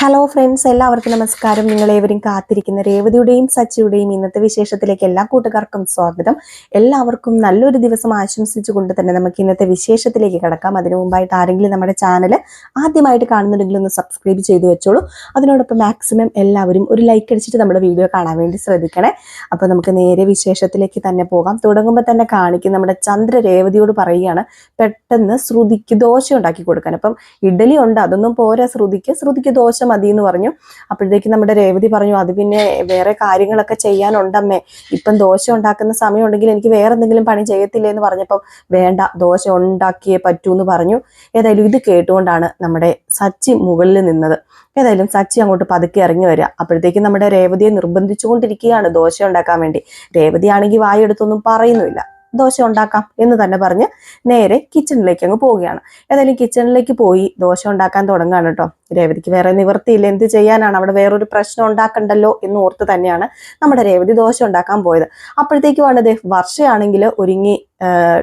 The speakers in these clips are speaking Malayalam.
ഹലോ ഫ്രണ്ട്സ്, എല്ലാവർക്കും നമസ്കാരം. നിങ്ങളേവരും കാത്തിരിക്കുന്ന രേവതിയുടെയും സച്ചിയുടെയും ഇന്നത്തെ വിശേഷത്തിലേക്ക് എല്ലാ കൂട്ടുകാർക്കും സ്വാഗതം. എല്ലാവർക്കും നല്ലൊരു ദിവസം ആശംസിച്ചുകൊണ്ട് തന്നെ നമുക്ക് ഇന്നത്തെ വിശേഷത്തിലേക്ക് കടക്കാം. അതിനു മുമ്പായിട്ട് ആരെങ്കിലും നമ്മുടെ ചാനൽ ആദ്യമായിട്ട് കാണുന്നുണ്ടെങ്കിൽ ഒന്ന് സബ്സ്ക്രൈബ് ചെയ്തു വെച്ചോളൂ. അതിനോടൊപ്പം മാക്സിമം എല്ലാവരും ഒരു ലൈക്ക് അടിച്ചിട്ട് നമ്മുടെ വീഡിയോ കാണാൻ വേണ്ടി ശ്രദ്ധിക്കണേ. അപ്പോൾ നമുക്ക് നേരെ വിശേഷത്തിലേക്ക് തന്നെ പോകാം. തുടങ്ങുമ്പോൾ തന്നെ കാണിക്കും നമ്മുടെ ചന്ദ്ര രേവതിയോട് പറയുകയാണ് പെട്ടെന്ന് ശ്രുതിക്ക് ദോശ ഉണ്ടാക്കി കൊടുക്കാൻ. അപ്പം ഇഡലി ഉണ്ട്, അതൊന്നും പോരാ, ശ്രുതിക്ക് ദോശ മതി എന്ന് പറഞ്ഞു. അപ്പോഴത്തേക്ക് നമ്മുടെ രേവതി പറഞ്ഞു, അത് പിന്നെ വേറെ കാര്യങ്ങളൊക്കെ ചെയ്യാനുണ്ടമ്മേ, ഇപ്പം ദോശ ഉണ്ടാക്കുന്ന സമയം ഉണ്ടെങ്കിൽ എനിക്ക് വേറെ എന്തെങ്കിലും പണി ചെയ്യത്തില്ലേ എന്ന് പറഞ്ഞപ്പം വേണ്ട, ദോശ ഉണ്ടാക്കിയേ പറ്റൂ എന്ന് പറഞ്ഞു. ഏതായാലും ഇത് കേട്ടുകൊണ്ടാണ് നമ്മുടെ സച്ചി മുകളിൽ നിന്നത്. ഏതായാലും സച്ചി അങ്ങോട്ട് പതുക്കെ ഇറങ്ങി വരിക. അപ്പോഴത്തേക്കും നമ്മുടെ രേവതിയെ നിർബന്ധിച്ചുകൊണ്ടിരിക്കുകയാണ് ദോശ ഉണ്ടാക്കാൻ വേണ്ടി. രേവതി ആണെങ്കിൽ വായെടുത്തൊന്നും പറയുന്നുമില്ല. ദോശ ഉണ്ടാക്കാം എന്ന് തന്നെ പറഞ്ഞ് നേരെ കിച്ചണിലേക്ക് അങ്ങ് പോവുകയാണ്. ഏതായാലും കിച്ചണിലേക്ക് പോയി ദോശ ഉണ്ടാക്കാൻ തുടങ്ങാണ് കേട്ടോ. രേവതിക്ക് വേറെ നിവൃത്തിയില്ല, എന്ത് ചെയ്യാനാണ്, അവിടെ വേറൊരു പ്രശ്നം ഉണ്ടാക്കണ്ടല്ലോ എന്ന് ഓർത്ത് തന്നെയാണ് നമ്മുടെ രേവതി ദോശ ഉണ്ടാക്കാൻ പോയത്. അപ്പോഴത്തേക്കുമാണ് വർഷയാണെങ്കിൽ ഒരുങ്ങി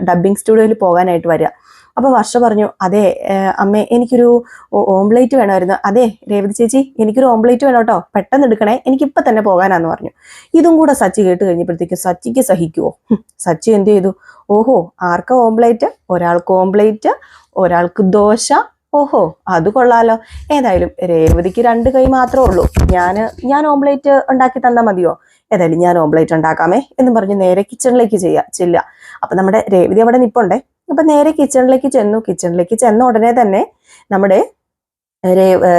ഡബ്ബിംഗ് സ്റ്റുഡിയോയിൽ പോകാനായിട്ട് വരിക. അപ്പൊ വർഷ പറഞ്ഞു, അതെ അമ്മേ, എനിക്കൊരു ഓംലേറ്റ് വേണമായിരുന്നു. അതെ രേവതി ചേച്ചി, എനിക്കൊരു ഓംലേറ്റ് വേണം കേട്ടോ, പെട്ടെന്ന് എടുക്കണേ, എനിക്കിപ്പം തന്നെ പോകാനാന്ന് പറഞ്ഞു. ഇതും കൂടെ സച്ചി കേട്ട് കഴിഞ്ഞപ്പോഴത്തേക്കും സച്ചിക്ക് സഹിക്കുവോ? സച്ചി എന്ത് ചെയ്തു, ഓഹോ ആർക്കാ ഓംലേറ്റ്, ഒരാൾക്ക് ഓംലേറ്റ്, ഒരാൾക്ക് ദോശ, ഓഹോ അത് കൊള്ളാലോ. ഏതായാലും രേവതിക്ക് 2 കൈ മാത്രമേ ഉള്ളൂ, ഞാൻ ഓംലേറ്റ് ഉണ്ടാക്കി തന്നാൽ മതിയോ? ഏതായാലും ഞാൻ ഓംലേറ്റ് ഉണ്ടാക്കാമേ എന്ന് പറഞ്ഞ് നേരെ കിച്ചണിലേക്ക് ചെല്ലുക. അപ്പൊ നമ്മുടെ രേവതി അവിടെ നിപ്പുണ്ടേ. അപ്പൊ നേരെ കിച്ചണിലേക്ക് ചെന്ന ഉടനെ തന്നെ നമ്മുടെ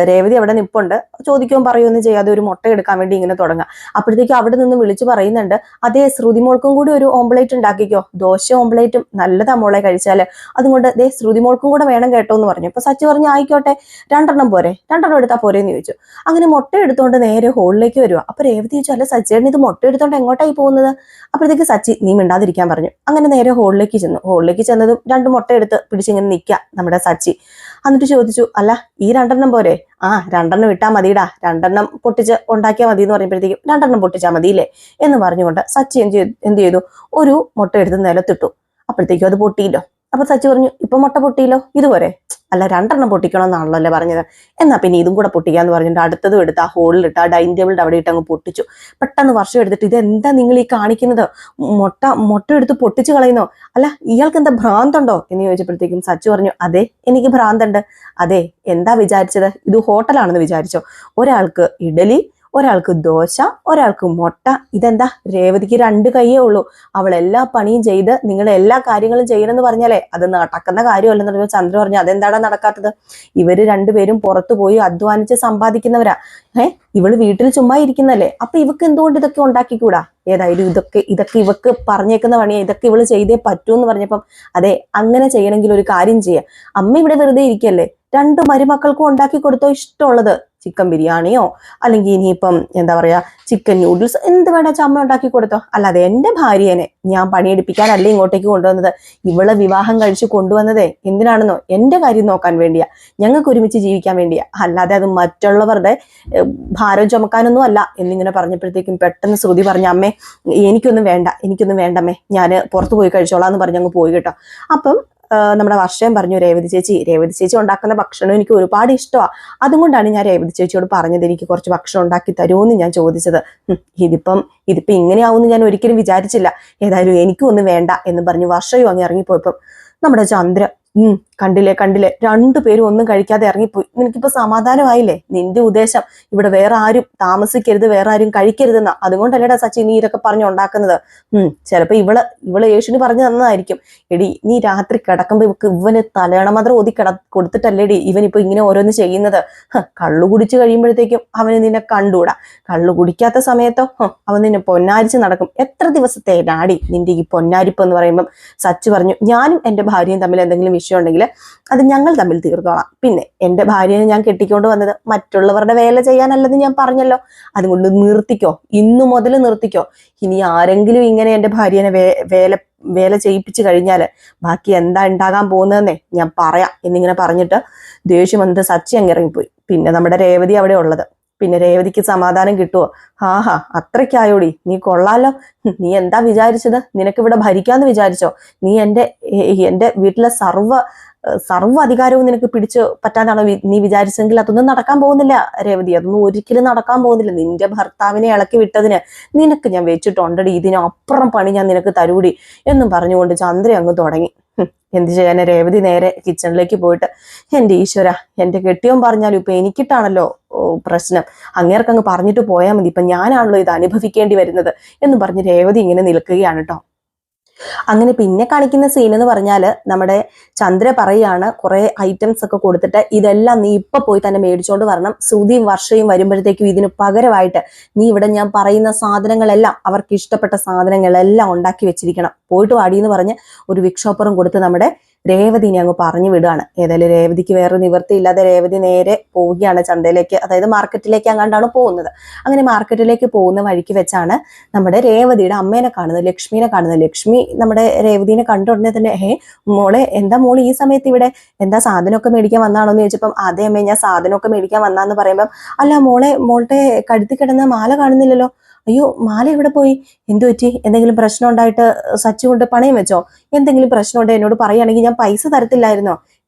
രേവതി അവിടെ നിപ്പുണ്ട്. ചോദിക്കുകയും പറയുകയൊന്നും ചെയ്യാതെ ഒരു മുട്ട എടുക്കാൻ വേണ്ടി ഇങ്ങനെ തുടങ്ങാം. അപ്പോഴത്തേക്കും അവിടെ നിന്ന് വിളിച്ചു പറയുന്നുണ്ട്, അതേ ശ്രുതിമോൾക്കും കൂടി ഒരു ഓംപ്ലേറ്റ് ഉണ്ടാക്കിക്കോ, ദോശ ഓംപ്ലേറ്റും നല്ലതാ മോളെ കഴിച്ചാല്, അതുകൊണ്ട് ദേ ശ്രുതിമോൾക്കും കൂടെ വേണം കേട്ടോ എന്ന് പറഞ്ഞു. അപ്പൊ സച്ചി പറഞ്ഞു, ആയിക്കോട്ടെ, 2 പോരെ, 2 എടുത്താൽ പോരേന്ന് ചോദിച്ചു. അങ്ങനെ മുട്ട എടുത്തുകൊണ്ട് നേരെ ഹോളിലേക്ക് വരുക. അപ്പൊ രേവതി ചോദിച്ചു, അല്ല സച്ചിയേട്ടൻ ഇത് മുട്ട എടുത്തോണ്ട് എങ്ങോട്ടായി പോകുന്നത്? അപ്പോഴത്തേക്ക് സച്ചി നീ മിണ്ടാതിരിക്കാൻ പറഞ്ഞു. അങ്ങനെ നേരെ ഹോളിലേക്ക് ചെന്നതും 2 മുട്ട എടുത്ത് പിടിച്ചിങ്ങനെ നിൽക്കുക നമ്മുടെ സച്ചി. എന്നിട്ട് ചോദിച്ചു, അല്ല ഈ 2 പോരെ? ആ 2 ഇട്ടാ മതിയിടാ, 2 പൊട്ടിച്ച് ഉണ്ടാക്കിയാൽ മതി എന്ന് പറയുമ്പോഴത്തേക്കും 2 പൊട്ടിച്ചാൽ മതിയില്ലേ എന്ന് പറഞ്ഞുകൊണ്ട് സച്ചി എന്ത് ചെയ്തു, ഒരു മുട്ട എടുത്ത് നിലത്തിട്ടു. അപ്പോഴത്തേക്കും അത് പൊട്ടിയില്ലോ. അപ്പൊ സച്ചി പറഞ്ഞു, ഇപ്പൊ മുട്ട പൊട്ടിയില്ലോ, ഇതുപോലെ അല്ല 2 പൊട്ടിക്കണമെന്നാണല്ലോ അല്ലേ പറഞ്ഞത്, എന്നാ പിന്നെ ഇതും കൂടെ പൊട്ടിക്കാന്ന് പറഞ്ഞിട്ട് അടുത്തതും എടുത്ത് ആ ഹോളിലിട്ട് ആ ഡൈനിങ് ടേബിളിന്റെ അവിടെ ഇട്ട് അങ്ങ് പൊട്ടിച്ചു. പെട്ടെന്ന് വർഷം എടുത്തിട്ട്, ഇതെന്താ നിങ്ങൾ ഈ കാണിക്കുന്നത്, മുട്ട എടുത്ത് പൊട്ടിച്ചു കളയുന്നോ, അല്ല ഇയാൾക്ക് എന്താ ഭ്രാന്തുണ്ടോ എന്ന് ചോദിച്ചപ്പോഴത്തേക്കും സച്ചി പറഞ്ഞു, അതെ എനിക്ക് ഭ്രാന്തുണ്ട്. അതെ എന്താ വിചാരിച്ചത്, ഇത് ഹോട്ടലാണെന്ന് വിചാരിച്ചോ? ഒരാൾക്ക് ഇഡലി, ഒരാൾക്ക് ദോശ, ഒരാൾക്ക് മുട്ട. ഇതെന്താ രേവതിക്ക് 2 കൈയേ ഉള്ളൂ, അവൾ എല്ലാ പണിയും ചെയ്ത് നിങ്ങൾ എല്ലാ കാര്യങ്ങളും ചെയ്യണമെന്ന് പറഞ്ഞാലേ അത് നടക്കുന്ന കാര്യമല്ലെന്ന് പറയുമ്പോൾ ചന്ദ്ര പറഞ്ഞു, അതെന്താടാ നടക്കാത്തത്, ഇവര് 2 പേരും പുറത്തു പോയി അധ്വാനിച്ച് സമ്പാദിക്കുന്നവരാ, ഇവള് വീട്ടിൽ ചുമ്മാ ഇരിക്കുന്നല്ലേ, അപ്പൊ ഇവക്ക് എന്തുകൊണ്ട് ഇതൊക്കെ ഉണ്ടാക്കിക്കൂടാ? ഏതായാലും ഇതൊക്കെ ഇവക്ക് പറഞ്ഞേക്കുന്ന പണിയാ, ഇതൊക്കെ ഇവള് ചെയ്തേ പറ്റൂ എന്ന് പറഞ്ഞപ്പം, അതെ അങ്ങനെ ചെയ്യണമെങ്കിൽ ഒരു കാര്യം ചെയ്യാം, അമ്മ ഇവിടെ വെറുതെ ഇരിക്കല്ലേ, 2 മരുമക്കൾക്കും ഉണ്ടാക്കി കൊടുത്തോ ഇഷ്ടമുള്ളത്, ചിക്കൻ ബിരിയാണിയോ അല്ലെങ്കിൽ ഇനിയിപ്പം എന്താ പറയാ ചിക്കൻ ന്യൂഡിൽസ്, എന്ത് വേണ്ട അമ്മ ഉണ്ടാക്കി കൊടുത്തോ. അല്ലാതെ എന്റെ ഭാര്യനെ ഞാൻ പണിയെടുപ്പിക്കാനല്ല ഇങ്ങോട്ടേക്ക് കൊണ്ടുവന്നത്, ഇവളെ വിവാഹം കഴിച്ച് കൊണ്ടുവന്നതേ എന്തിനാണെന്നോ, എന്റെ കാര്യം നോക്കാൻ വേണ്ടിയാ, ഞങ്ങൾക്ക് ഒരുമിച്ച് ജീവിക്കാൻ വേണ്ടിയാ, അല്ലാതെ അത് മറ്റുള്ളവരുടെ ഭാരം ചുമക്കാനൊന്നും അല്ല എന്നിങ്ങനെ പറഞ്ഞപ്പോഴത്തേക്കും പെട്ടെന്ന് ശ്രുതി പറഞ്ഞു, അമ്മേ എനിക്കൊന്നും വേണ്ടമ്മേ, ഞാൻ പുറത്തു പോയി കഴിച്ചോളാം എന്ന് പറഞ്ഞ് അങ്ങ് പോയി കേട്ടോ. അപ്പം നമ്മുടെ വർഷയും പറഞ്ഞു, രേവതി ചേച്ചി ഉണ്ടാക്കുന്ന ഭക്ഷണം എനിക്ക് ഒരുപാട് ഇഷ്ടമാണ്, അതുകൊണ്ടാണ് ഞാൻ രേവതി ചേച്ചിയോട് പറഞ്ഞത് എനിക്ക് കുറച്ച് ഭക്ഷണം ഉണ്ടാക്കി തരുമെന്ന് ഞാൻ ചോദിച്ചത്. ഇതിപ്പം ഇങ്ങനെയാവുമെന്ന് ഞാൻ ഒരിക്കലും വിചാരിച്ചില്ല, ഏതായാലും എനിക്കും ഒന്നും വേണ്ട എന്ന് പറഞ്ഞു വർഷയും അങ്ങ് ഇറങ്ങിപ്പോയപ്പം നമ്മുടെ ചന്ദ്ര കണ്ടില്ലേ 2 പേരും ഒന്നും കഴിക്കാതെ ഇറങ്ങിപ്പോയി. നിനക്കിപ്പോ സമാധാനമായില്ലേ? നിന്റെ ഉദ്ദേശം ഇവിടെ വേറെ ആരും താമസിക്കരുത്, വേറെ ആരും കഴിക്കരുതെന്നാ, അതുകൊണ്ടല്ലേടാ സച്ചി നീ ഇതൊക്കെ പറഞ്ഞു ഉണ്ടാക്കുന്നത്. ചിലപ്പോ ഇവള് യേശുവിന് പറഞ്ഞു തന്നതായിരിക്കും. എടി നീ രാത്രി കിടക്കുമ്പോ ഇവന് തലയണമന്ത്രം ഓതി കൊടുത്തിട്ടല്ലേടി ഇവനിപ്പോ ഇങ്ങനെ ഓരോന്ന് ചെയ്യുന്നത്. കള്ളു കുടിച്ചു കഴിയുമ്പോഴത്തേക്കും അവന് നിന്നെ കണ്ടുകൂടാ, കള്ളു കുടിക്കാത്ത സമയത്തോ അവൻ നിന്നെ പൊന്നാരിച്ച് നടക്കും. എത്ര ദിവസത്തെ നാടി നിന്റെ ഈ പൊന്നാരിപ്പ് എന്ന് പറയുമ്പം സച്ചി പറഞ്ഞു, ഞാനും എന്റെ ഭാര്യയും തമ്മിൽ എന്തെങ്കിലും വിഷയം ഉണ്ടെങ്കിൽ അത് ഞങ്ങൾ തമ്മിൽ തീർത്തോളാം. പിന്നെ എന്റെ ഭാര്യനെ ഞാൻ കെട്ടിക്കൊണ്ട് വന്നത് മറ്റുള്ളവരുടെ വേല ചെയ്യാനല്ലെന്ന് ഞാൻ പറഞ്ഞല്ലോ, അതുകൊണ്ട് നിർത്തിക്കോ, ഇന്നു മുതൽ നിർത്തിക്കോ. ഇനി ആരെങ്കിലും ഇങ്ങനെ എന്റെ ഭാര്യനെ വേല ചെയ്യിപ്പിച്ചു കഴിഞ്ഞാല് ബാക്കി എന്താ ഉണ്ടാകാൻ പോകുന്നതെന്നേ ഞാൻ പറയാം എന്നിങ്ങനെ പറഞ്ഞിട്ട് ദേഷ്യം വന്നിട്ട് സച്ചി അങ്ങ് ഇറങ്ങിപ്പോയി. പിന്നെ നമ്മുടെ രേവതി അവിടെ ഉള്ളത്. പിന്നെ രേവതിക്ക് സമാധാനം കിട്ടുവോ? അത്രയ്ക്കായോടി, നീ കൊള്ളാലോ, നീ എന്താ വിചാരിച്ചത്, നിനക്ക് ഇവിടെ ഭരിക്കാന്ന് വിചാരിച്ചോ? നീ എന്റെ വീട്ടിലെ സർവ്വ സർവ്വ അധികാരവും നിനക്ക് പിടിച്ചു പറ്റാനാണോ നീ വിചാരിച്ചെങ്കിൽ അതൊന്നും നടക്കാൻ പോകുന്നില്ല രേവതി, അതൊന്നും ഒരിക്കലും നടക്കാൻ പോകുന്നില്ല. നിന്റെ ഭർത്താവിനെ ഇളക്കി വിട്ടതിന് നിനക്ക് ഞാൻ വെച്ചിട്ടുണ്ടടി, ഇതിനപ്പുറം പണി ഞാൻ നിനക്ക് തരൂടി എന്നും പറഞ്ഞുകൊണ്ട് ചന്ദ്ര അങ്ങ് തുടങ്ങി. എന്ത് ചെയ്യാൻ, രേവതി നേരെ കിച്ചണിലേക്ക് പോയിട്ട്, എൻ്റെ ഈശ്വര, എൻ്റെ കെട്ടിയോൻ പറഞ്ഞാലും ഇപ്പൊ എനിക്കിട്ടാണല്ലോ പ്രശ്നം, അങ്ങേർക്കങ്ങ് പറഞ്ഞിട്ട് പോയാൽ മതി, ഇപ്പൊ ഞാനാണല്ലോ ഇത് അനുഭവിക്കേണ്ടി വരുന്നത് എന്ന് പറഞ്ഞ് രേവതി ഇങ്ങനെ നിൽക്കുകയാണ് കേട്ടോ. അങ്ങനെ പിന്നെ കാണിക്കുന്ന സീൻ എന്ന് പറഞ്ഞാല് നമ്മുടെ ചന്ദ്ര പറയാണ് കുറെ ഐറ്റംസ് ഒക്കെ കൊടുത്തിട്ട് ഇതെല്ലാം നീ ഇപ്പൊ പോയി തന്നെ മേടിച്ചോണ്ട് വരണം, ശ്രുതിയും വർഷയും വരുമ്പോഴത്തേക്കും ഇതിന് പകരമായിട്ട് നീ ഇവിടെ ഞാൻ പറയുന്ന സാധനങ്ങളെല്ലാം, അവർക്ക് ഇഷ്ടപ്പെട്ട സാധനങ്ങളെല്ലാം ഉണ്ടാക്കി വെച്ചിരിക്കണം, പോയിട്ട് വാടിയെന്ന് പറഞ്ഞ് ഒരു വിക്ഷോപ്പറും കൊടുത്ത് നമ്മുടെ രേവതിനെ അങ്ങ് പറഞ്ഞു വിടുകയാണ്. ഏതായാലും രേവതിക്ക് വേറെ നിവൃത്തിയില്ലാതെ രേവതി നേരെ പോവുകയാണ് ചന്തയിലേക്ക്, അതായത് മാർക്കറ്റിലേക്ക് അങ്ങാണ്ടാണ് പോകുന്നത്. അങ്ങനെ മാർക്കറ്റിലേക്ക് പോകുന്ന വഴിക്ക് വെച്ചാണ് നമ്മുടെ രേവതിയുടെ അമ്മേനെ കാണുന്നത്, ലക്ഷ്മിനെ കാണുന്നത്. ലക്ഷ്മി നമ്മുടെ രേവതിനെ കണ്ട ഉടനെ തന്നെ, മോളെ എന്താ മോള് ഈ സമയത്ത് ഇവിടെ, എന്താ സാധനമൊക്കെ മേടിക്കാൻ വന്നാണോ എന്ന് ചോദിച്ചപ്പം, അതേ അമ്മേ ഞാൻ സാധനമൊക്കെ മേടിക്കാൻ വന്നാന്ന് പറയുമ്പം, അല്ല മോളുടെ കഴുത്തിൽ കിടന്ന മാല കാണുന്നില്ലല്ലോ, അയ്യോ മാല എവിടെ പോയി, എന്തു പറ്റി, എന്തെങ്കിലും പ്രശ്നം ഉണ്ടായിട്ട് സച്ചു കൊണ്ട് പണയം വെച്ചോ, എന്തെങ്കിലും പ്രശ്നം ഉണ്ടോ എന്നോട് പറയുകയാണെങ്കിൽ ഞാൻ പൈസ തരത്തില്ലായിരുന്നോ,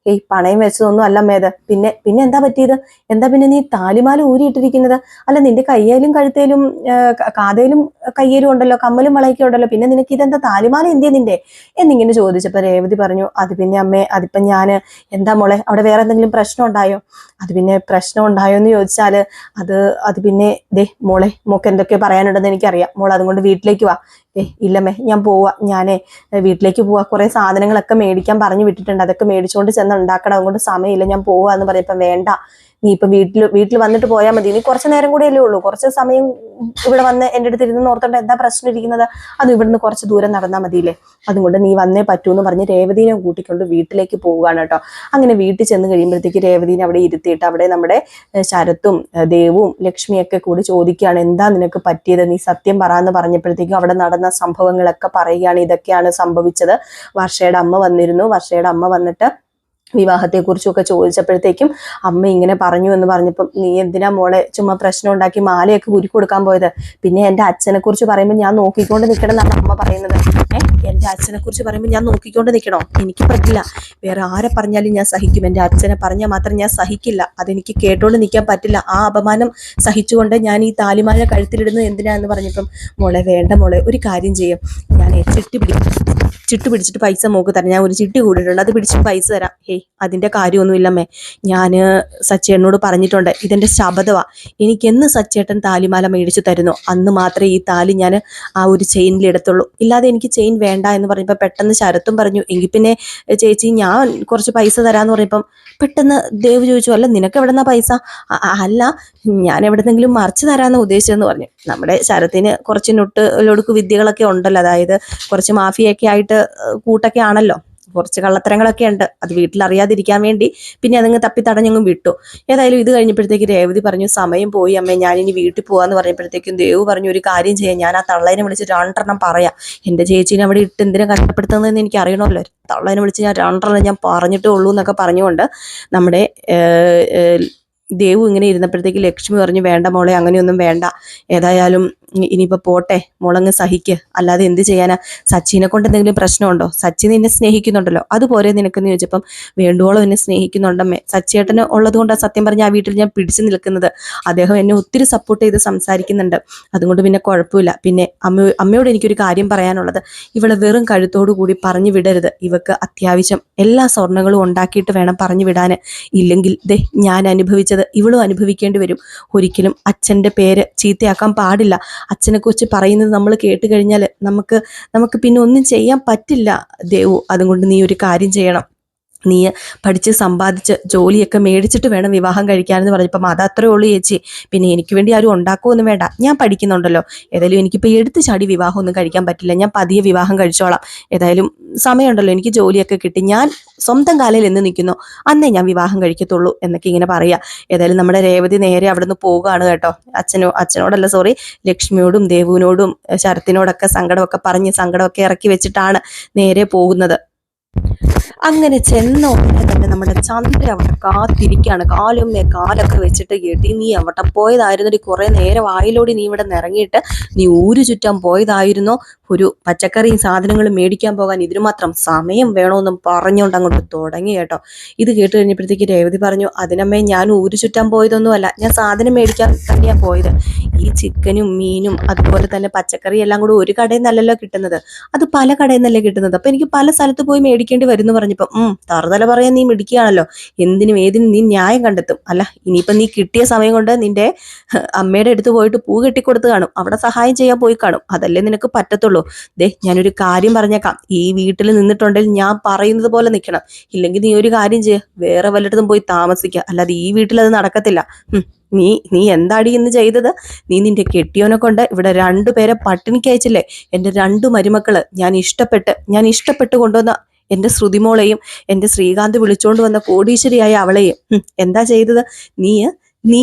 പണയം വെച്ചതൊന്നും അല്ല മേത്, പിന്നെ എന്താ പറ്റിയത്, എന്താ പിന്നെ നീ താലിമാല ഊരിയിട്ടിരിക്കുന്നത്, അല്ല നിന്റെ കയ്യേലും കഴുത്തേലും കാതേലും കയ്യേലും ഉണ്ടല്ലോ, കമ്മലും വളയൊക്കെ ഉണ്ടല്ലോ, പിന്നെ നിനക്ക് ഇതെന്താ താലിമാല എന്തിയാ നിന്റെ എന്നിങ്ങനെ ചോദിച്ചപ്പോ രേവതി പറഞ്ഞു, അത് പിന്നെ അമ്മേ, അതിപ്പം ഞാന് എന്താ മോളെ അവിടെ വേറെ എന്തെങ്കിലും പ്രശ്നം ഉണ്ടായോ, അത് പിന്നെ പ്രശ്നം ഉണ്ടായോ എന്ന് ചോദിച്ചാല് അത് പിന്നെ മോളെ മോക്ക് എന്തൊക്കെയോ പറയാനുണ്ടെന്ന് എനിക്കറിയാം, മോൾ അതുകൊണ്ട് വീട്ടിലേക്ക് വാ. ഇല്ലമ്മേ ഞാൻ പോവാ, ഞാനേ വീട്ടിലേക്ക് പോവാ, കുറെ സാധനങ്ങളൊക്കെ മേടിക്കാൻ പറഞ്ഞു വിട്ടിട്ടുണ്ട്, അതൊക്കെ മേടിച്ചുകൊണ്ട് ചെന്ന് ഉണ്ടാക്കണം, അതുകൊണ്ട് സമയമില്ല, ഞാൻ പോവാ എന്ന് പറയപ്പം, വേണ്ട നീ ഇപ്പൊ വീട്ടിൽ വന്നിട്ട് പോയാൽ മതി, നീ കുറച്ച് നേരം കൂടെ അല്ലേ ഉള്ളൂ, കുറച്ച് സമയം ഇവിടെ വന്ന് എൻ്റെ അടുത്ത് ഇരുന്ന് ഓർത്തോണ്ട് എന്താ പ്രശ്നം ഇരിക്കുന്നത്, അത് ഇവിടുന്ന് കുറച്ച് ദൂരം നടന്നാൽ മതിയില്ലേ, അതുകൊണ്ട് നീ വന്നേ പറ്റൂ എന്ന് പറഞ്ഞ് രേവതിനെ കൂട്ടിക്കൊണ്ട് വീട്ടിലേക്ക് പോവുകയാണ് കേട്ടോ. അങ്ങനെ വീട്ടിൽ ചെന്ന് കഴിയുമ്പോഴത്തേക്ക് രേവതിനെ അവിടെ ഇരുത്തിയിട്ട് അവിടെ നമ്മുടെ ശരത്തും ദേവും ലക്ഷ്മിയൊക്കെ കൂടി ചോദിക്കുകയാണ്, എന്താ നിനക്ക് പറ്റിയത്, നീ സത്യം പറയാന്ന് പറഞ്ഞപ്പോഴത്തേക്കും അവിടെ നടന്ന സംഭവങ്ങളൊക്കെ പറയുകയാണ്, ഇതൊക്കെയാണ് സംഭവിച്ചത്, വർഷയുടെ അമ്മ വന്നിരുന്നു, വർഷയുടെ അമ്മ വന്നിട്ട് വിവാഹത്തെക്കുറിച്ചൊക്കെ ചോദിച്ചപ്പോഴത്തേക്കും അമ്മ ഇങ്ങനെ പറഞ്ഞു എന്ന് പറഞ്ഞപ്പം, നീ എന്തിനാ മോളെ ചുമ്മാ പ്രശ്നം ഉണ്ടാക്കി മാലയൊക്കെ ഊരി കൊടുക്കാൻ പോയത്, പിന്നെ എൻ്റെ അച്ഛനെ കുറിച്ച് പറയുമ്പോൾ ഞാൻ നോക്കിക്കൊണ്ട് നിൽക്കണം എന്നാണ് അമ്മ പറയുന്നത്. എൻ്റെ അച്ഛനെ കുറിച്ച് പറയുമ്പോൾ ഞാൻ നോക്കിക്കൊണ്ട് നിൽക്കണോ, എനിക്ക് പറ്റില്ല, വേറെ ആരെ പറഞ്ഞാലും ഞാൻ സഹിക്കും, എൻ്റെ അച്ഛനെ പറഞ്ഞാൽ മാത്രം ഞാൻ സഹിക്കില്ല, അതെനിക്ക് കേട്ടോണ്ട് നിൽക്കാൻ പറ്റില്ല, ആ അപമാനം സഹിച്ചുകൊണ്ട് ഞാൻ ഈ താലിമാല കഴുത്തിലിടുന്നത് എന്തിനാന്ന് പറഞ്ഞപ്പം, മോളെ വേണ്ട മോളെ, ഒരു കാര്യം ചെയ്യും, ഞാൻ ചിട്ട് പിടിച്ചിട്ട് പൈസ മോക്ക് തരാം, ഞാൻ ഒരു ചിട്ടി കൂടിയിട്ടുണ്ട്, അത് പിടിച്ചിട്ട് പൈസ തരാം. അതിന്റെ കാര്യമൊന്നുമില്ലമ്മേ, ഞാൻ സച്ചേട്ടനോട് പറഞ്ഞിട്ടുണ്ട്, ഇതെന്റെ ശബദമാ, എനിക്കെന്ന് സച്ചേട്ടൻ താലിമാല മേടിച്ചു തരുന്നു അന്ന് മാത്രമേ ഈ താലി ഞാൻ ആ ഒരു ചെയിനിൽ എടുത്തുള്ളൂ, ഇല്ലാതെ എനിക്ക് ചെയിൻ വേണ്ട എന്ന് പറഞ്ഞപ്പോൾ പെട്ടെന്ന് ശരത്തും പറഞ്ഞു, എങ്കിൽ പിന്നെ ചേച്ചി ഞാൻ കുറച്ച് പൈസ തരാന്ന് പറഞ്ഞപ്പം പെട്ടെന്ന് ദേവ് ചോദിച്ചു, അല്ല നിനക്ക് എവിടെന്നാ പൈസ, അല്ല ഞാൻ എവിടെന്നെങ്കിലും മറിച്ച് തരാമെന്ന് ഉദ്ദേശിച്ചെന്ന് പറഞ്ഞു. നമ്മുടെ ശരത്തിന് കുറച്ച് ലൊടുക്ക് വിദ്യകളൊക്കെ ഉണ്ടല്ലോ, അതായത് കുറച്ച് മാഫിയൊക്കെ ആയിട്ട് കൂട്ടൊക്കെ ആണല്ലോ, കുറച്ച് കള്ളത്തരങ്ങളൊക്കെ ഉണ്ട്, അത് വീട്ടിൽ അറിയാതിരിക്കാൻ വേണ്ടി പിന്നെ അതങ്ങ് തപ്പി തടഞ്ഞങ്ങും വിട്ടു. ഏതായാലും ഇത് കഴിഞ്ഞപ്പോഴത്തേക്ക് രേവതി പറഞ്ഞു, സമയം പോയി അമ്മേ, ഞാനിനി വീട്ടിൽ പോവാന്ന് പറഞ്ഞപ്പോഴത്തേക്കും ദേവ് പറഞ്ഞു, ഒരു കാര്യം ചെയ്യാം, ഞാൻ ആ തള്ളേനെ വിളിച്ച് 2 പറയാം, എൻ്റെ ചേച്ചീനെ അവിടെ ഇട്ട് എന്തിനാ കഷ്ടപ്പെടുത്തുന്നതെന്ന് എനിക്ക് അറിയണമല്ലോ, തള്ളേനെ വിളിച്ച് ഞാൻ 2 ഞാൻ പറഞ്ഞിട്ടേ ഉള്ളൂ എന്നൊക്കെ പറഞ്ഞുകൊണ്ട് നമ്മുടെ ദേവു ഇങ്ങനെ ഇരുന്നപ്പോഴത്തേക്ക് ലക്ഷ്മി പറഞ്ഞു, വേണ്ട മോളെ അങ്ങനെയൊന്നും വേണ്ട, ഏതായാലും ഇനിയിപ്പോൾ പോട്ടെ, മോളങ്ങ് സഹിക്ക്, അല്ലാതെ എന്ത് ചെയ്യാനാ, സച്ചിനെ കൊണ്ട് എന്തെങ്കിലും പ്രശ്നമുണ്ടോ, സച്ചി നിന്നെ സ്നേഹിക്കുന്നുണ്ടല്ലോ, അതുപോലെ നിനക്കെന്ന് ചോദിച്ചപ്പം വേണ്ടുവോളം എന്നെ സ്നേഹിക്കുന്നുണ്ടമ്മേ, സച്ചിയേട്ടന് ഉള്ളത് കൊണ്ടാണ് സത്യം പറഞ്ഞ ആ വീട്ടിൽ ഞാൻ പിടിച്ചു നിൽക്കുന്നത്, അദ്ദേഹം എന്നെ ഒത്തിരി സപ്പോർട്ട് ചെയ്ത് സംസാരിക്കുന്നുണ്ട്, അതുകൊണ്ട് പിന്നെ കുഴപ്പമില്ല, പിന്നെ അമ്മയോട് എനിക്കൊരു കാര്യം പറയാനുള്ളത്, ഇവളെ വെറും കഴുത്തോടു കൂടി പറഞ്ഞു വിടരുത്, ഇവക്ക് അത്യാവശ്യം എല്ലാ സ്വർണ്ണങ്ങളും ഉണ്ടാക്കിയിട്ട് വേണം പറഞ്ഞു വിടാൻ, ഇല്ലെങ്കിൽ ഞാൻ അനുഭവിച്ചത് ഇവളും അനുഭവിക്കേണ്ടി വരും, ഒരിക്കലും അച്ഛൻ്റെ പേര് ചീത്തയാക്കാൻ പാടില്ല, അച്ഛനെ കുറിച്ച് പറയുന്നത് നമ്മൾ കേട്ട് കഴിഞ്ഞാൽ നമുക്ക് പിന്നെ ഒന്നും ചെയ്യാൻ പറ്റില്ല ദേവു, അതുകൊണ്ട് നീ ഒരു കാര്യം ചെയ്യണം, നീ പഠിച്ച് സമ്പാദിച്ച് ജോലിയൊക്കെ മേടിച്ചിട്ട് വേണം വിവാഹം കഴിക്കാനെന്ന് പറഞ്ഞപ്പം, അതത്രേ ഉള്ളൂ ചേച്ചി, പിന്നെ എനിക്ക് വേണ്ടി ആരും ഉണ്ടാക്കുമൊന്നും വേണ്ട, ഞാൻ പഠിക്കുന്നുണ്ടല്ലോ, ഏതായാലും എനിക്കിപ്പോൾ എടുത്ത് ചാടി വിവാഹമൊന്നും കഴിക്കാൻ പറ്റില്ല, ഞാൻ പതിയെ വിവാഹം കഴിച്ചോളാം, ഏതായാലും സമയമുണ്ടല്ലോ, എനിക്ക് ജോലിയൊക്കെ കിട്ടി, ഞാൻ സ്വന്തം കാലിൽ എന്ന് നിൽക്കുന്നു അന്നേ ഞാൻ വിവാഹം കഴിക്കത്തുള്ളൂ എന്നൊക്കെ ഇങ്ങനെ പറയുക. ഏതായാലും നമ്മുടെ രേവതി നേരെ അവിടെ നിന്ന് പോവുകയാണ് കേട്ടോ, അച്ഛനോടല്ല സോറി, ലക്ഷ്മിയോടും ദേവുവിനോടും ശരത്തിനോടൊക്കെ സങ്കടമൊക്കെ പറഞ്ഞ് സങ്കടമൊക്കെ ഇറക്കി വെച്ചിട്ടാണ് നേരെ പോകുന്നത്. അങ്ങനെ ചെന്ന ഉടനെ തന്നെ നമ്മുടെ ചന്ദ്ര അവിടെ കാത്തിരിക്കുകയാണ്. കാലൊക്കെ വെച്ചിട്ട് കെട്ടി, നീ അവിടെ പോയതായിരുന്നു, കുറെ നേരം ആയിലോടി നീ ഇവിടെ നിറങ്ങിയിട്ട്, നീ ഊരു ചുറ്റാൻ പോയതായിരുന്നോ, ഒരു പച്ചക്കറിയും സാധനങ്ങളും മേടിക്കാൻ പോകാൻ ഇതിന് മാത്രം സമയം വേണമെന്നും പറഞ്ഞുകൊണ്ട് അങ്ങോട്ട് തുടങ്ങി കേട്ടോ. ഇത് കേട്ട് കഴിഞ്ഞപ്പോഴത്തേക്ക് രേവതി പറഞ്ഞു, അതിനമ്മേ ഞാൻ ഊരു ചുറ്റാൻ പോയതൊന്നുമല്ല, ഞാൻ സാധനം മേടിക്കാൻ തന്നെയാണ് പോയത്. ഈ ചിക്കനും മീനും അതുപോലെ തന്നെ പച്ചക്കറി എല്ലാം കൂടി ഒരു കടയിൽ നിന്നല്ലല്ലോ കിട്ടുന്നത്, അത് പല കടയിൽ നിന്നല്ലേ കിട്ടുന്നത്. അപ്പൊ എനിക്ക് പല സ്ഥലത്ത് പോയി മേടിക്കേണ്ടി വരുന്നു പറഞ്ഞപ്പോ തറുതല പറയാൻ നീ മിടിക്കുകയാണല്ലോ, എന്തിനും ഏതിനും നീ ന്യായം കണ്ടെത്തും. അല്ല, ഇനിയിപ്പം നീ കിട്ടിയ സമയം കൊണ്ട് നിന്റെ അമ്മയുടെ അടുത്ത് പോയിട്ട് പൂ കെട്ടിക്കൊടുത്ത് കാണും, അവിടെ സഹായം ചെയ്യാൻ പോയി കാണും, അതല്ലേ നിനക്ക് പറ്റത്തുള്ളൂ. ദേ, ഞാനൊരു കാര്യം പറഞ്ഞേക്കാം, ഈ വീട്ടിൽ നിന്നിട്ടുണ്ടെങ്കിൽ ഞാൻ പറയുന്നത് പോലെ നിൽക്കണം, ഇല്ലെങ്കിൽ നീ ഒരു കാര്യം ചെയ്യുക, വേറെ വല്ലയിടത്തും പോയി താമസിക്കുക, അല്ലാതെ ഈ വീട്ടിൽ അത് നടക്കത്തില്ല. നീ എന്താടി ഇന്ന് ചെയ്തത്? നീ നിന്റെ കെട്ടിയോനെ കൊണ്ട് ഇവിടെ 2 പേരെ പട്ടിണിക്ക് അയച്ചില്ലേ? എൻ്റെ 2 മരുമക്കള് ഞാൻ ഇഷ്ടപ്പെട്ട് കൊണ്ടുവന്ന എൻ്റെ ശ്രുതിമോളെയും എൻ്റെ ശ്രീകാന്ത് വിളിച്ചോണ്ട് വന്ന കോടീശ്വരിയായ അവളെയും എന്താ ചെയ്തത്? നീ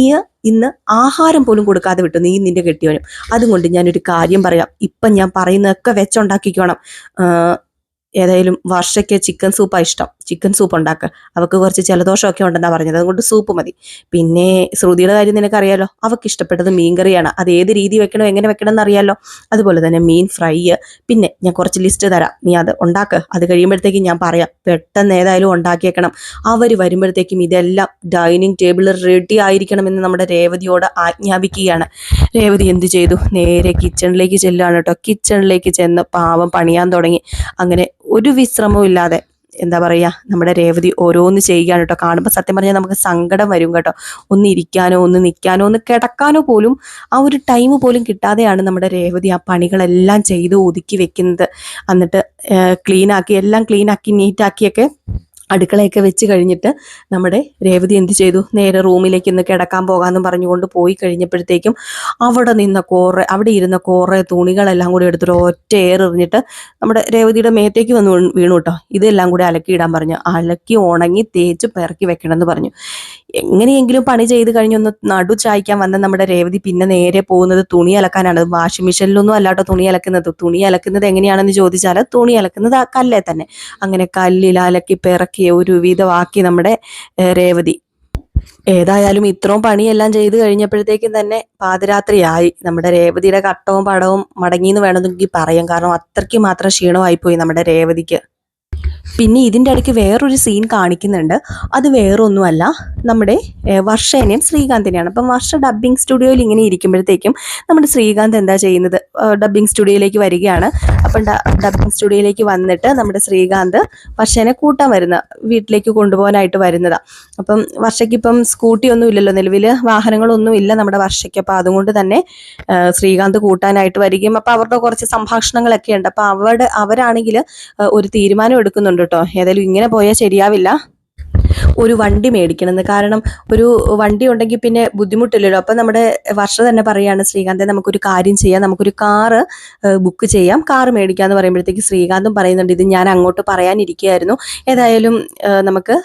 ഇന്ന് ആഹാരം പോലും കൊടുക്കാതെ വിട്ടു, നീ നിന്റെ കെട്ടിയോനും. അതുകൊണ്ട് ഞാനൊരു കാര്യം പറയാം, ഇപ്പം ഞാൻ പറയുന്നതൊക്കെ വെച്ചുണ്ടാക്കിക്കോണം. ഏതായാലും വർഷയ്ക്ക് ചിക്കൻ സൂപ്പാണ് ഇഷ്ടം, ചിക്കൻ സൂപ്പ് ഉണ്ടാക്കുക, അവൾക്ക് കുറച്ച് ജലദോഷമൊക്കെ ഉണ്ടെന്നാണ് പറഞ്ഞത്, അതുകൊണ്ട് സൂപ്പ് മതി. പിന്നെ ശ്രുതിയുടെ കാര്യം നിനക്കറിയാലോ, അവൾക്ക് ഇഷ്ടപ്പെട്ടത് മീൻകറിയാണ്, അത് ഏത് രീതി വെക്കണോ എങ്ങനെ വെക്കണം എന്നറിയാലോ. അതുപോലെ തന്നെ മീൻ ഫ്രൈ, പിന്നെ ഞാൻ കുറച്ച് ലിസ്റ്റ് തരാം, നീ അത് ഉണ്ടാക്കുക, അത് കഴിയുമ്പോഴത്തേക്കും ഞാൻ പറയാം, പെട്ടെന്ന് ഏതായാലും ഉണ്ടാക്കിയേക്കണം. അവർ വരുമ്പോഴത്തേക്കും ഇതെല്ലാം ഡൈനിങ് ടേബിളിൽ റെഡി ആയിരിക്കണമെന്ന് നമ്മുടെ രേവതിയോട് ആജ്ഞാപിക്കുകയാണ്. രേവതി എന്ത് ചെയ്തു? നേരെ കിച്ചണിലേക്ക് ചെല്ലുകയാണ് കേട്ടോ. കിച്ചണിലേക്ക് ചെന്ന് പാവം പണിയാൻ തുടങ്ങി. അങ്ങനെ ഒരു വിശ്രമവും ഇല്ലാതെ എന്താ പറയുക, നമ്മുടെ രേവതി ഓരോന്ന് ചെയ്യുകയാണ് കേട്ടോ. കാണുമ്പോൾ സത്യം പറഞ്ഞാൽ നമുക്ക് സങ്കടം വരും കേട്ടോ. ഒന്ന് ഇരിക്കാനോ ഒന്ന് നിൽക്കാനോ ഒന്ന് കിടക്കാനോ പോലും ആ ഒരു ടൈം പോലും കിട്ടാതെയാണ് നമ്മുടെ രേവതി ആ പണികളെല്ലാം ചെയ്ത് ഒതുക്കി വെക്കുന്നത്. എന്നിട്ട് എല്ലാം ക്ലീനാക്കി നീറ്റാക്കിയൊക്കെ അടുക്കളയൊക്കെ വെച്ച് കഴിഞ്ഞിട്ട് നമ്മുടെ രേവതി എന്ത് ചെയ്തു? നേരെ റൂമിലേക്ക് ഇന്ന് കിടക്കാൻ പോകാമെന്നും പറഞ്ഞുകൊണ്ട് പോയി കഴിഞ്ഞപ്പോഴത്തേക്കും അവിടെ ഇരുന്ന കുറേ തുണികളെല്ലാം കൂടി എടുത്തിട്ട് ഒറ്റ എറിഞ്ഞിട്ട് നമ്മുടെ രേവതിയുടെ മേത്തേക്ക് വന്ന് വീണു കേട്ടോ. ഇതെല്ലാം കൂടി അലക്കിയിടാൻ പറഞ്ഞു. അലക്കി ഉണങ്ങി തേച്ച് പെറക്കി വെക്കണം എന്ന് പറഞ്ഞു. എങ്ങനെയെങ്കിലും പണി ചെയ്ത് കഴിഞ്ഞൊന്ന് നടു ചായ്ക്കാൻ വന്ന നമ്മുടെ രേവതി പിന്നെ നേരെ പോകുന്നത് തുണി അലക്കാനാണ്. വാഷിംഗ് മെഷീനിലൊന്നും അല്ലാട്ടോ തുണി അലക്കുന്നത് എങ്ങനെയാണെന്ന് ചോദിച്ചാൽ തുണി അലക്കുന്നത് കല്ലേ തന്നെ. അങ്ങനെ കല്ലിൽ അലക്കി പെറക്കി ഒരു വിധമാക്കി നമ്മുടെ രേവതി. ഏതായാലും ഇത്രയും പണിയെല്ലാം ചെയ്ത് കഴിഞ്ഞപ്പോഴത്തേക്കും തന്നെ പാതിരാത്രിയായി. നമ്മുടെ രേവതിയുടെ കട്ടവും പടവും മടങ്ങിയെന്ന് വേണമെങ്കിൽ പറയാം, കാരണം അത്രയ്ക്ക് മാത്രം ക്ഷീണമായിപ്പോയി നമ്മുടെ രേവതിക്ക്. പിന്നെ ഇതിൻ്റെ ഇടയ്ക്ക് വേറൊരു സീൻ കാണിക്കുന്നുണ്ട്. അത് വേറൊന്നുമല്ല, നമ്മുടെ വർഷേനെയും ശ്രീകാന്തിനെയാണ്. അപ്പം വർഷ ഡബ്ബിംഗ് സ്റ്റുഡിയോയിൽ ഇങ്ങനെ ഇരിക്കുമ്പോഴത്തേക്കും നമ്മുടെ ശ്രീകാന്ത് എന്താ ചെയ്യുന്നത്? ഡബ്ബിംഗ് സ്റ്റുഡിയോയിലേക്ക് വരികയാണ്. അപ്പം ഡബ്ബിംഗ് സ്റ്റുഡിയോയിലേക്ക് വന്നിട്ട് നമ്മുടെ ശ്രീകാന്ത് വർഷേനെ കൂട്ടാൻ വീട്ടിലേക്ക് കൊണ്ടുപോകാനായിട്ട് വരുന്നതാണ്. അപ്പം വർഷയ്ക്കിപ്പം സ്കൂട്ടി ഒന്നും ഇല്ലല്ലോ, നിലവിൽ വാഹനങ്ങളൊന്നും ഇല്ല നമ്മുടെ വർഷയ്ക്ക്. അപ്പം അതുകൊണ്ട് തന്നെ ശ്രീകാന്ത് കൂട്ടാനായിട്ട് വരികയും അപ്പം അവരുടെ കുറച്ച് സംഭാഷണങ്ങളൊക്കെ ഉണ്ട്. അപ്പം അവരാണെങ്കിൽ ഒരു തീരുമാനം എടുക്കുന്നുണ്ട് കേട്ടോ. ഏതായാലും ഇങ്ങനെ പോയാൽ ശരിയാവില്ല, ഒരു വണ്ടി മേടിക്കണമെന്ന്. കാരണം ഒരു വണ്ടി ഉണ്ടെങ്കിൽ പിന്നെ ബുദ്ധിമുട്ടില്ലല്ലോ. അപ്പം നമ്മുടെ വർഷ തന്നെ പറയുകയാണ്, ശ്രീകാന്തെ നമുക്കൊരു കാര്യം ചെയ്യാം, നമുക്കൊരു കാറ് ബുക്ക് ചെയ്യാം, കാറ് മേടിക്കാമെന്ന് പറയുമ്പോഴത്തേക്ക് ശ്രീകാന്തും പറയുന്നുണ്ട്, ഇത് ഞാൻ അങ്ങോട്ട് പറയാനിരിക്കുകയായിരുന്നു, ഏതായാലും നമുക്ക്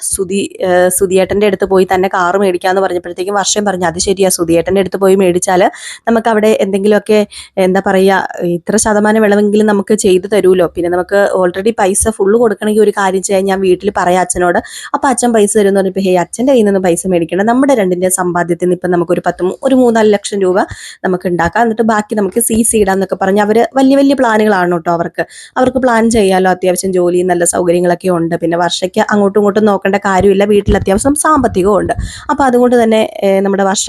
സുധിയേട്ടൻ്റെ അടുത്ത് പോയി തന്നെ കാറ് മേടിക്കാമെന്ന് പറഞ്ഞപ്പോഴത്തേക്കും വർഷം പറഞ്ഞു, അത് ശരിയാ, സുധിയേട്ടൻ്റെ അടുത്ത് പോയി മേടിച്ചാൽ നമുക്ക് അവിടെ എന്തെങ്കിലുമൊക്കെ എന്താ പറയുക, ഇത്ര ശതമാനം വിളവെങ്കിലും നമുക്ക് ചെയ്തു തരുമല്ലോ. പിന്നെ നമുക്ക് ഓൾറെഡി പൈസ ഫുള്ള് കൊടുക്കണമെങ്കിൽ ഒരു കാര്യം ചെയ്യാം, ഞാൻ വീട്ടിൽ പറയാം അച്ഛനോട്, അപ്പം അച്ഛൻ പൈസ തരുമെന്ന് പറഞ്ഞപ്പോൾ അച്ഛൻ്റെ കയ്യിൽ നിന്ന് പൈസ മേടിക്കണം, നമ്മുടെ രണ്ടിൻ്റെ സമ്പാദ്യത്തിൽ നിന്ന് ഇപ്പം നമുക്കൊരു 3-4 ലക്ഷം രൂപ നമുക്ക് ഉണ്ടാക്കാം, എന്നിട്ട് ബാക്കി നമുക്ക് CC ഇടാം എന്നൊക്കെ പറഞ്ഞ് അവർ വലിയ പ്ലാനുകളാണ് കേട്ടോ. അവർക്ക് പ്ലാൻ ചെയ്യാമല്ലോ, അത്യാവശ്യം ജോലിയും നല്ല സൗകര്യങ്ങളൊക്കെ ഉണ്ട്. പിന്നെ വർഷയ്ക്ക് അങ്ങോട്ടും ഇങ്ങോട്ടും നോക്കേണ്ട കാര്യമില്ല, വീട്ടിൽ അത്യാവശ്യം സാമ്പത്തികവും ഉണ്ട്. അപ്പോൾ അതുകൊണ്ട് തന്നെ നമ്മുടെ വർഷ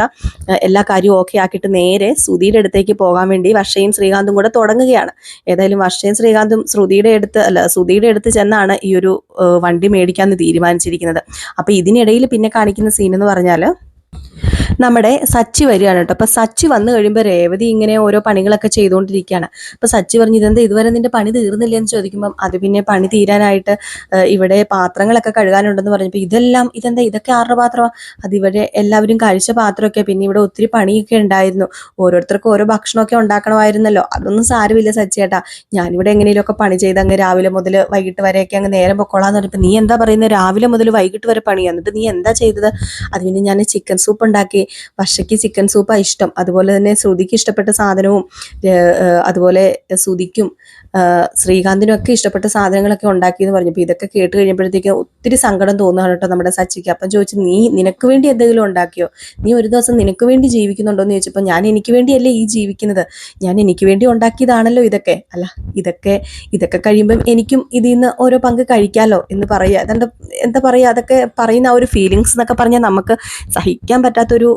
എല്ലാ കാര്യവും ഓക്കെ ആക്കിയിട്ട് നേരെ ശ്രുതിയുടെ അടുത്തേക്ക് പോകാൻ വേണ്ടി വർഷയും ശ്രീകാന്തും കൂടെ തുടങ്ങുകയാണ്. ഏതായാലും വർഷയും ശ്രീകാന്തും ശ്രുതിയുടെ അടുത്ത് ചെന്നാണ് ഈ ഒരു വണ്ടി മേടിക്കാമെന്ന് തീരുമാനിച്ചിരിക്കുന്നത്. അപ്പോൾ ഇതിനിടയിൽ പിന്നെ കാണിക്കുന്ന സീൻ എന്ന് പറഞ്ഞാൽ നമ്മുടെ സച്ചി വരികയാണ് കേട്ടോ. അപ്പോൾ സച്ചി വന്നു കഴിയുമ്പോൾ രേവതി ഇങ്ങനെ ഓരോ പണികളൊക്കെ ചെയ്തുകൊണ്ടിരിക്കുകയാണ്. അപ്പോൾ സച്ചി പറഞ്ഞു, ഇതെന്താ ഇതുവരെ നിന്റെ പണി തീർന്നില്ല എന്ന് ചോദിക്കുമ്പം അത് പിന്നെ പണി തീരാനായിട്ട് ഇവിടെ പാത്രങ്ങളൊക്കെ കഴുകാനുണ്ടെന്ന് പറഞ്ഞപ്പോൾ ഇതൊക്കെ ആരുടെ പാത്രമാണ്? അതിവിടെ എല്ലാവരും കഴിച്ച പാത്രമൊക്കെ, പിന്നെ ഇവിടെ ഒത്തിരി പണിയൊക്കെ ഉണ്ടായിരുന്നു, ഓരോരുത്തർക്കും ഓരോ ഭക്ഷണമൊക്കെ ഉണ്ടാക്കണമായിരുന്നല്ലോ, അതൊന്നും സാരമില്ല സച്ചിയേട്ടാ, ഞാനിവിടെ എങ്ങനെയൊക്കെ പണി ചെയ്ത് അങ്ങ് രാവിലെ മുതൽ വൈകിട്ട് വരെയൊക്കെ അങ്ങ് നേരം പൊക്കോളാന്ന് പറഞ്ഞപ്പോൾ നീ എന്താ പറയുന്നത്, രാവിലെ മുതൽ വൈകിട്ട് വരെ പണി, എന്നിട്ട് നീ എന്താ ചെയ്തത്? അത് പിന്നെ ഞാൻ ചിക്കൻ സൂപ്പ് ഉണ്ടാക്കി, വർഷയ്ക്ക് ചിക്കൻ സൂപ്പാണ് ഇഷ്ടം. അതുപോലെ തന്നെ ശ്രുതിക്ക് ഇഷ്ടപ്പെട്ട സാധനവും അതുപോലെ സുധിക്കും ശ്രീകാന്തിനും ഒക്കെ ഇഷ്ടപ്പെട്ട സാധനങ്ങളൊക്കെ ഉണ്ടാക്കിയെന്ന് പറഞ്ഞു. അപ്പോൾ ഇതൊക്കെ കേട്ട് കഴിഞ്ഞപ്പോഴത്തേക്ക് ഒത്തിരി സങ്കടം തോന്നുകയാണ് കേട്ടോ നമ്മുടെ സച്ചിക്ക്. അപ്പം ചോദിച്ചു, നീ നിനക്ക് വേണ്ടി എന്തെങ്കിലും ഉണ്ടാക്കിയോ? നീ ഒരു ദിവസം നിനക്ക് വേണ്ടി ജീവിക്കുന്നുണ്ടോ എന്ന് ചോദിച്ചപ്പോൾ, ഞാൻ എനിക്ക് വേണ്ടിയല്ലേ ഈ ജീവിക്കുന്നത്, ഞാൻ എനിക്ക് വേണ്ടി ഉണ്ടാക്കിയതാണല്ലോ ഇതൊക്കെ. അല്ല, ഇതൊക്കെ കഴിയുമ്പം എനിക്കും ഇതിൽ നിന്ന് ഓരോ പങ്ക് കഴിക്കാമല്ലോ എന്ന് പറയുക. അതുകൊണ്ട് എന്താ പറയുക, അതൊക്കെ പറയുന്ന ആ ഒരു ഫീലിങ്സ് എന്നൊക്കെ പറഞ്ഞാൽ നമുക്ക് സഹിക്കാൻ പറ്റാത്തൊരു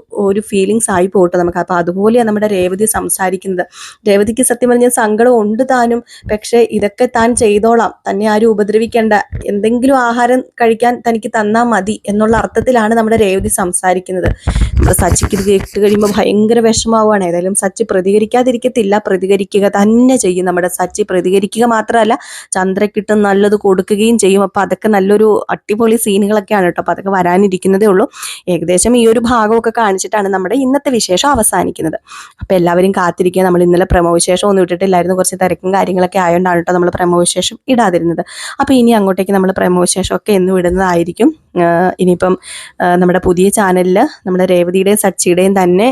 ഫീലിങ്സ് ആയി പോട്ടെ നമുക്ക്. അപ്പോൾ അതുപോലെയാണ് നമ്മുടെ രേവതി സംസാരിക്കുന്നത്. രേവതിക്ക് സത്യം പറഞ്ഞാൽ സങ്കടം ഉണ്ട് താനും. പക്ഷേ ഇതൊക്കെ താൻ ചെയ്തോളാം, തന്നെ ആരും ഉപദ്രവിക്കേണ്ട, എന്തെങ്കിലും ആഹാരം കഴിക്കാൻ തനിക്ക് തന്നാൽ മതി എന്നുള്ള അർത്ഥത്തിലാണ് നമ്മുടെ രേവതി സംസാരിക്കുന്നത്. നമ്മുടെ സച്ചിക്ക് ഇത് കേട്ട് കഴിയുമ്പോൾ ഭയങ്കര വിഷമാവുകയാണ്. ഏതായാലും സച്ചി പ്രതികരിക്കാതിരിക്കത്തില്ല, പ്രതികരിക്കുക തന്നെ ചെയ്യും. നമ്മുടെ സച്ചി പ്രതികരിക്കുക മാത്രമല്ല, ചന്ദ്രക്കിട്ട് നല്ലത് കൊടുക്കുകയും ചെയ്യും. അപ്പോൾ അതൊക്കെ നല്ലൊരു അടിപൊളി സീനുകളൊക്കെയാണ് കേട്ടോ. അപ്പോൾ അതൊക്കെ വരാനിരിക്കുന്നതേ ഉള്ളൂ. ഏകദേശം ഈ ഒരു ഭാഗമൊക്കെ കാണിച്ചിട്ടാണ് നമ്മുടെ ഇന്നത്തെ വിശേഷം അവസാനിക്കുന്നത്. അപ്പോൾ എല്ലാവരും കാത്തിരിക്കുക. നമ്മൾ ഇന്നലെ പ്രമോ വിശേഷം ഒന്നും ഇട്ടിട്ടില്ലായിരുന്നു, കുറച്ച് തിരക്കും കാര്യങ്ങളൊക്കെ ആയതുകൊണ്ടാണ് കേട്ടോ നമ്മൾ പ്രമോ വിശേഷം ഇടാതിരുന്നത്. അപ്പോൾ ഇനി അങ്ങോട്ടേക്ക് നമ്മൾ പ്രമോ വിശേഷമൊക്കെ എന്നും ഇടുന്നതായിരിക്കും. ഇനിയിപ്പം നമ്മുടെ പുതിയ ചാനലിൽ നമ്മുടെ രേവതിയുടെയും സച്ചിയുടെയും തന്നെ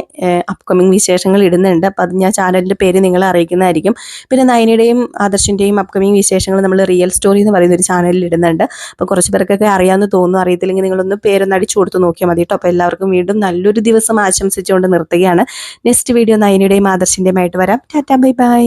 അപ്കമിങ് വിശേഷങ്ങൾ ഇടുന്നുണ്ട്. അപ്പോൾ അത് ഞാൻ ചാനലിൻ്റെ പേര് നിങ്ങളെ അറിയിക്കുന്നതായിരിക്കും. പിന്നെ നയനയുടെയും ആദർശിൻ്റെയും അപ്കമിങ് വിശേഷങ്ങൾ നമ്മൾ റിയൽ സ്റ്റോറി എന്ന് പറയുന്ന ഒരു ചാനലിൽ ഇടുന്നുണ്ട്. അപ്പോൾ കുറച്ച് പേർക്കൊക്കെ അറിയാമെന്ന് തോന്നുന്നു. അറിയത്തില്ലെങ്കിൽ നിങ്ങളൊന്ന് പേരൊന്ന് അടിച്ചു കൊടുത്ത് നോക്കിയാൽ മതി കേട്ടോ. അപ്പോൾ എല്ലാവർക്കും വീണ്ടും നല്ലൊരു ദിവസം ആശംസിച്ചുകൊണ്ട് നിർത്തുകയാണ്. നെക്സ്റ്റ് വീഡിയോ നയനയുടെയും ആദർശിൻ്റെയും ആയിട്ട് വരാം. Tata, bye bye.